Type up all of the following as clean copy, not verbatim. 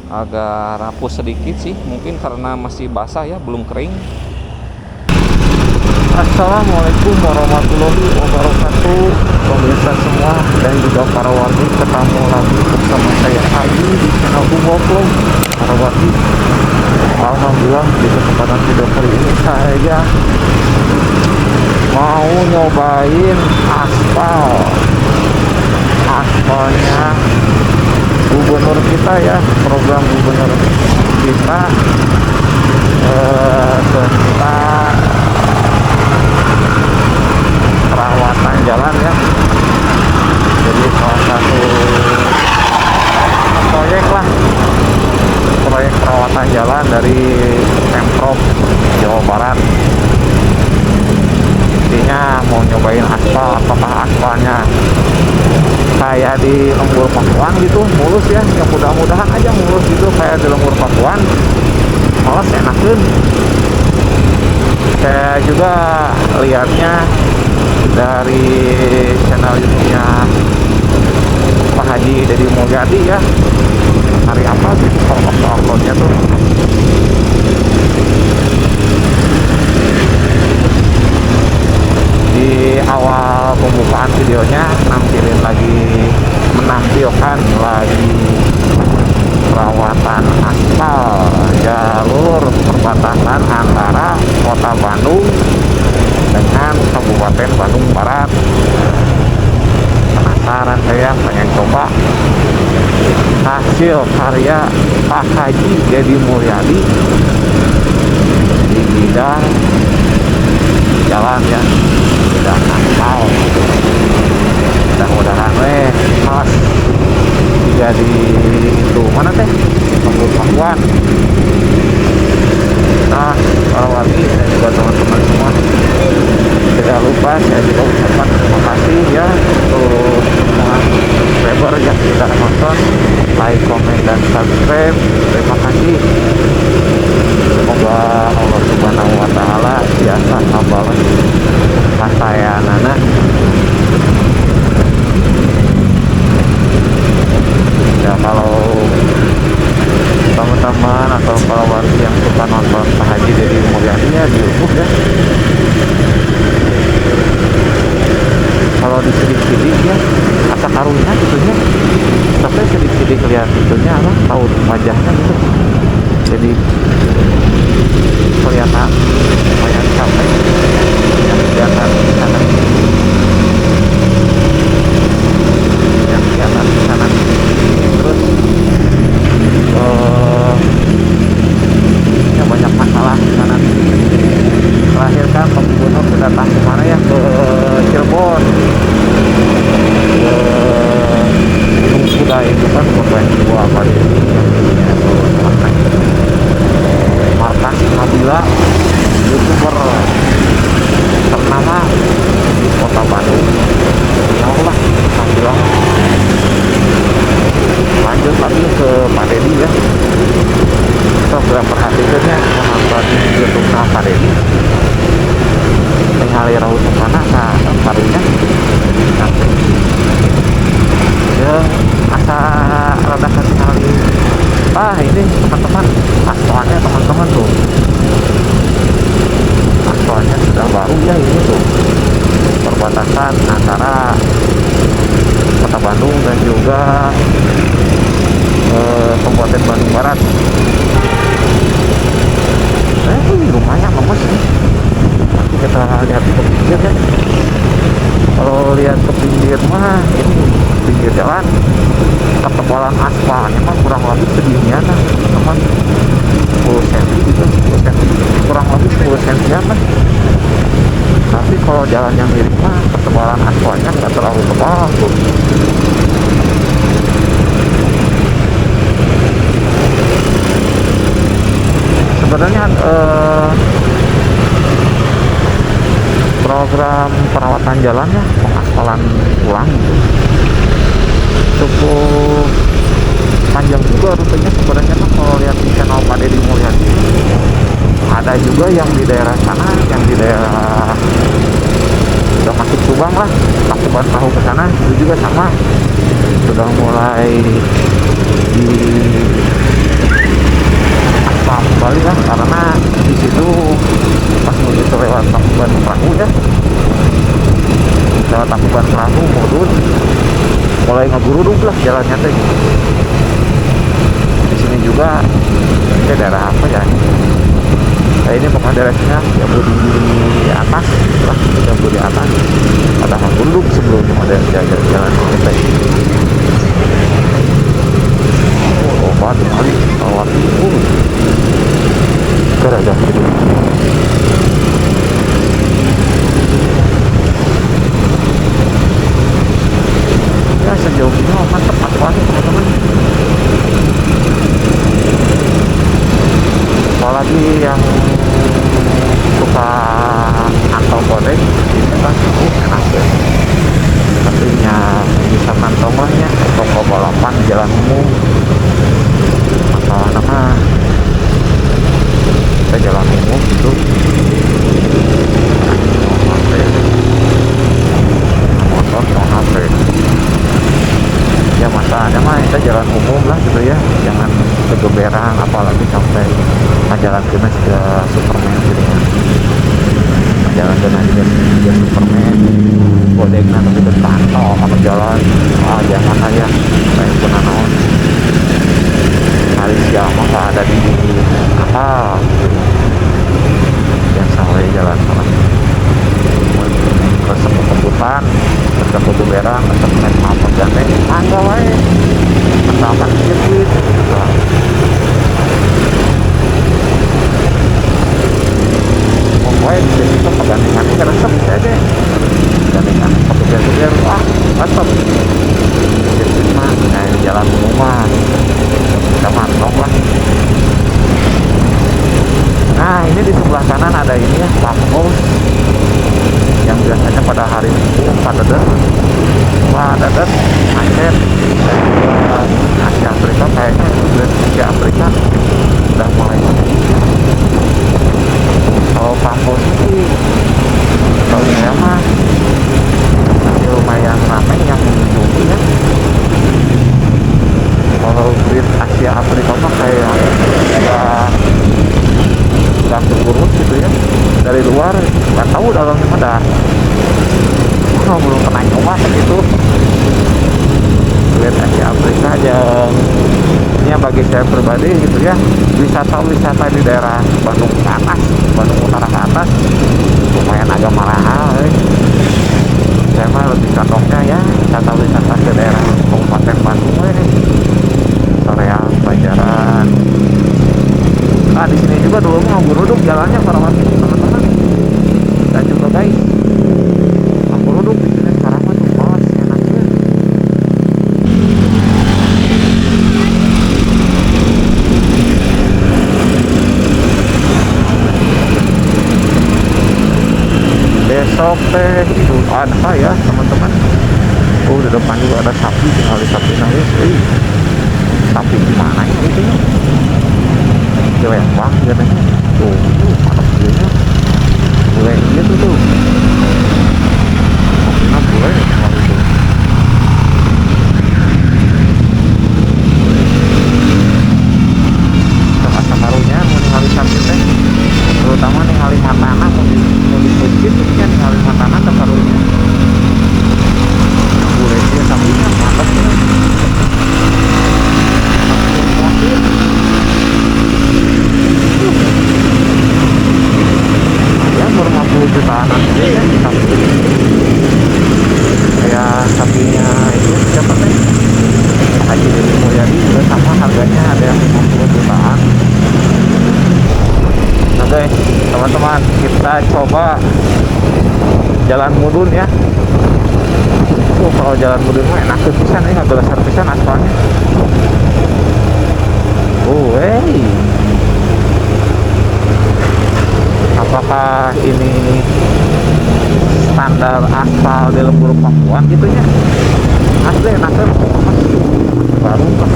agak rapuh sedikit sih, mungkin karena masih basah ya, belum kering. Assalamualaikum warahmatullahi wabarakatuh, pemirsa semua dan juga para wargi. Ketemu lagi bersama saya Ayu di channel Vlog para wargi. Alhamdulillah, di kesempatan video kali ini saya mau nyobain aspalnya gubernur kita ya, program gubernur kita tentang perawatan jalan ya. Jadi salah satu proyek perawatan jalan dari Pemprov Jawa Barat. Intinya mau nyobain aspal, apakah aspalnya kayak di Lembur Pakuan gitu mulus ya, yang mudah-mudahan aja mulus gitu kayak di Lembur Pakuan, malas enakin. Saya juga lihatnya dari channel YouTube-nya Pak Haji Deddy Mulyadi ya, hari apa gitu kalau uploadnya tuh. Di awal pembukaan videonya menampilkan lagi perawatan aspal jalur perbatasan antara Kota Bandung dengan Kabupaten Bandung Barat. Penasaran saya, pengen coba hasil karya Pak Haji Deddy Mulyadi di bidang jalan ya, bidang aspal. Mudah-mudahan mas jadi itu mana teh Lembur Pakuan. Nah, para wargi dan juga teman-teman semua, tidak lupa saya juga ucapkan terima kasih ya untuk semua subscriber yang sudah nonton, like, komen, dan subscribe. Terima kasih. Semoga Allah Subhanahu wa Ta'ala biasa membalas saya nana. Ya, kalau teman-teman atau para warga yang suka nonton Pak Haji Deddy Mulyadi ya di YouTube ya, kalau di sidik-sidik ya asa karunya gitunya, tapi sidik-sidik lihat itunya apa tahu wajahnya gitu, jadi kelihatan lumayan capek yang kelihatan di sana, terus ya banyak masalah di sana. Terakhir kan Pak Gubernur datang kemana ya, ke Cirebon, ke Gunung Kuda itu kan korban jiwa apa ini yang markas Nabila, YouTuber ternama di Kota Bandung. Tahu lah Nabila. Lanjut lagi ke Pak Deddy ya, kita sudah perhatikannya menonton YouTube Pak Deddy menghali raut mana karunya ya, asa rada sekali. Ini teman-teman aspalnya, teman-teman tuh aspalnya sudah baru ya, ini tuh perbatasan antara Kota Bandung dan juga Kabupaten Bandung Barat. Ini lumayan lemes nih. Nanti kita lihat ke pinggir ya. Kalau lihat ke pinggir mah, ini pinggir jalan ketebalan aspalnya mah kurang lebih seginian lah teman, 10 cm gitu, 10 cm, kurang lebih 10 cm lah. Tapi kalau jalan yang miring mah ketebalan aspalnya nggak terlalu tebal tuh. Sebenarnya program perawatan jalannya pengaspalan ulang gitu cukup panjang juga rutenya sebenarnya kan. Kalau lihat di channel Pak Deddy Mulyadi, ada juga yang di daerah sana, yang di daerah udah masuk Subang lah, Tangkuban Perahu ke sana, itu juga sama, sudah mulai ini pokoknya direksinya ya di atas lah, ya di atas ada duduk sebelumnya ada jalan kita. Oh obat kali lewat garaja gitu. Ya sejauh ini mantep banget teman-teman. Apalagi yang suka kantong bodeng ini kan enak ya, tentunya bisa kantong lah ya, kantong balapan di jalan umum. Masalah nama kita jalan umum gitu motor no HP ya, masalahnya mah kita jalan umum lah gitu ya, jangan kegeberan apalagi sampai jalan kena ke Superman gitu ya, jalan kena ke Superman bodegna tapi terpantau apa jalan jangan aja kayak pernah naon hari siapa nggak ada di apa yang sampai jalan malah resep kebutuhan resep kegeberan resep main apa ganteng angga wae asalkan sirkuit pokoknya di situ pegangan ini resep aja pegangan petugas wah resep sirkuit mah kayak di jalan umum mah kita mantap lah. Nah ini di sebelah kanan ada ini ya, lampos yang biasanya pada hari Minggu padat macet. Asia Afrika kayaknya Asia Afrika udah mulai kalau lampos sih kalau saya mah masih lumayan ramai yang mengunjungi ya. Kalau Grid Asia Afrika mah kayak nggak terurus gitu ya, dari luar nggak tahu dalamnya ada belum pernah nyoba gitu. Lihat Asia Afrika aja ini bagi saya pribadi gitu ya, wisata di daerah Bandung ke atas, Bandung Utara ke atas lumayan agak mahal saya mah lebih condongnya ya wisata ke daerah Kabupaten Bandung Soreang, Banjaran. Nah di sini juga dulu mau geruduk jalannya para teman-teman dan juga guys geruduk di sini sekarang mah tuh bos enaknya. Besok teh Idul Adha ya teman-teman. Oh di depan juga ada sapi, tinggal di sapi nangis. Sapi gimana ya itu ya? Lembang katanya tuh mantap dia mulai gitu tuh mobilnya mulai kalau itu terasa karunya mau ningali sapi teh terutama ningali matana mau di pojit ya ningali matana terkarunya mulai dia sapinya mantap ya. Ya baru 50 jutaan aja ya sapi kayak sapinya itu siapa teh Haji Deni Mulyadi juga sama harganya ada yang 50 jutaan. Nah guys teman-teman kita coba jalan mudun ya. Kalau jalan mudun mah enak pisan nih nggak gelasar pisan aspalnya. Apakah ini standar aspal di lembur Pakuan gitu ya? Asli enaknya baru kan.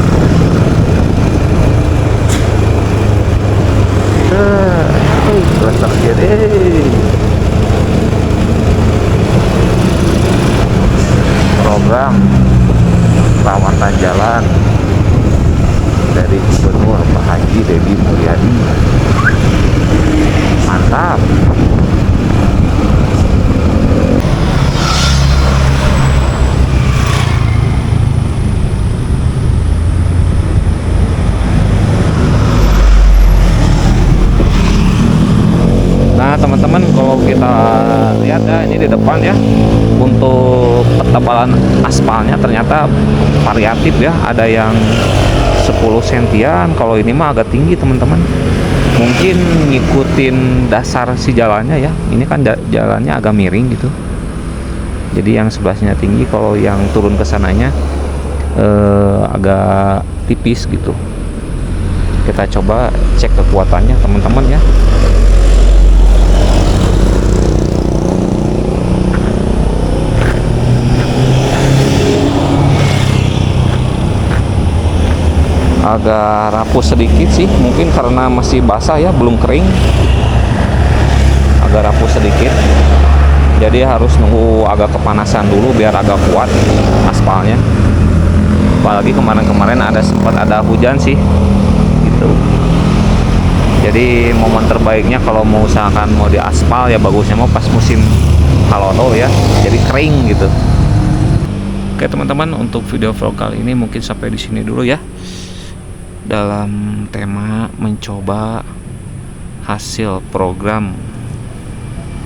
Letak dia program perawatan jalan di depan ya. Untuk ketebalan aspalnya ternyata variatif ya, ada yang 10 sentian, kalau ini mah agak tinggi teman-teman. Mungkin ngikutin dasar si jalannya ya, ini kan jalannya agak miring gitu, jadi yang sebelahnya tinggi, kalau yang turun ke sananya agak tipis gitu. Kita coba cek kekuatannya teman-teman ya. Agak rapuh sedikit sih, mungkin karena masih basah ya, belum kering, agak rapuh sedikit. Jadi harus nunggu agak kepanasan dulu biar agak kuat aspalnya. Apalagi kemarin-kemarin sempat ada hujan sih gitu. Jadi momen terbaiknya kalau mau usahakan mau di aspal ya, bagusnya mau pas musim halodo ya, jadi kering gitu. Oke teman-teman, untuk video vlog kali ini mungkin sampai di sini dulu ya, dalam tema mencoba hasil program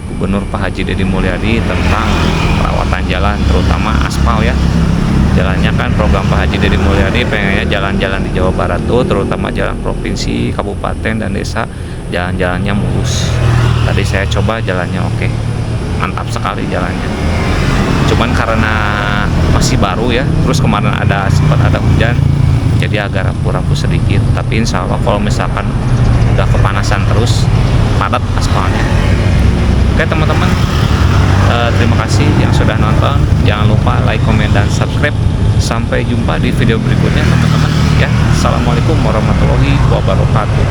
Gubernur Pak Haji Deddy Mulyadi tentang perawatan jalan, terutama aspal ya. Jalannya kan program Pak Haji Deddy Mulyadi pengennya jalan-jalan di Jawa Barat tuh, terutama jalan provinsi, kabupaten, dan desa, jalan-jalannya mulus. Tadi saya coba jalannya oke, mantap sekali jalannya. Cuman karena masih baru ya, terus kemarin sempat ada hujan, jadi agak rapuh-rapuh sedikit. Tapi insya Allah kalau misalkan udah kepanasan terus, padat aspalnya. Oke teman-teman, terima kasih yang sudah nonton. Jangan lupa like, komen, dan subscribe. Sampai jumpa di video berikutnya teman-teman ya. Assalamualaikum warahmatullahi wabarakatuh.